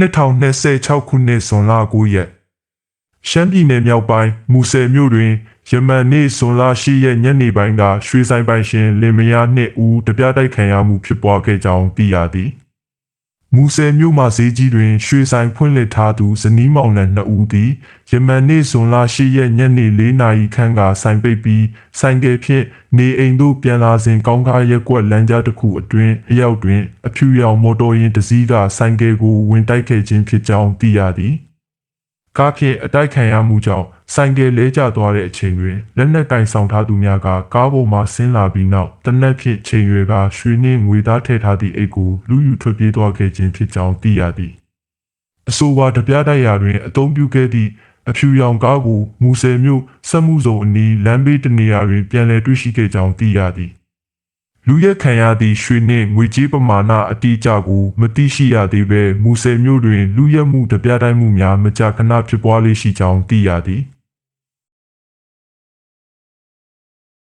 2026 ခုနှစ်ဇွန်လ9 ရက်ရှမ်းပြည်နယ်မြောက်ပိုင်းမူဆယ်မြို့တွင်ယမန်နေ့ဇွန်လ10 ရက်ညနေပိုင်းကရွှေဆိုင်ပိုင်ရှင်လင်မယားနှင့်ဦးတပြားတိုက်ခံရမှုဖြစ်ပွားခဲ့ကြောင်းသိရသည်မူဆယ်မြို့မှာဈေးကြီးတွင်ရွှေဆိုင်ဖွင့်လှစ်ထားသူဇနီးမောင်နှံ2ဦးသည်ယမန်နေ့ဇွန်လ10 ရက်ညနေ4 နာရီခန့်ကဆိုင်ပိတ်ပြီးဆိုင်ကယ်ဖြင့်နေအိမ်သို့ပြန်လာစဉ်ကောင်းကားရက်ကွက်လမ်းကြားတစ်ခုအတွင်းအရောက်တွင်အဖြူရောင်မော်တော်ယာဉ်တစ်စီးကဆိုင်ကယ်ကိုဝင်တိုက်ခဲ့ခြင်းဖြစ်ကြောင်းသိရသည်ကားဖြင့်အတိုက်ခံရမှုကြောင့်ဆိုင်ကယ်လဲကျသွားတဲ့အချိန်တွင်လက်နက်ကင်ဆောင်ထားသူများကကားပေါ်မှဆင်းလာပြီးနောက်တနက်ဖြင့်ချိန်ရွယ်ကရွှေနှင့်ငွေသားထည့်ထားသည့်အိတ်ကိုလူယူထွက်ပြေးသွားခဲ့ခြင်းဖြစ်ကြောင်းသိရသည်အဆိုပါတပြားတိုက်ရာတွင်အသုံးပြုခဲ့သည့်အဖြူရောင်ကားကိုမူဆယ်မြို့စက်မှုဇုံအနီးလမ်းဘေးတနေရာတွင်ပြန်လည်တွေ့ရှိခဲ့ကြောင်းသိရသည်လူရက်ခံရသည့်ရွှေနှင့်ငွေကြေးပမာဏအတိအကျကိုမသိရှိရသေးဘဲမူဆယ်မြို့တွင်လူရက်မှုတပြားတိုက်မှုများမကြာခဏဖြစ်ပွားလေရှိကြောင်းသိရသည်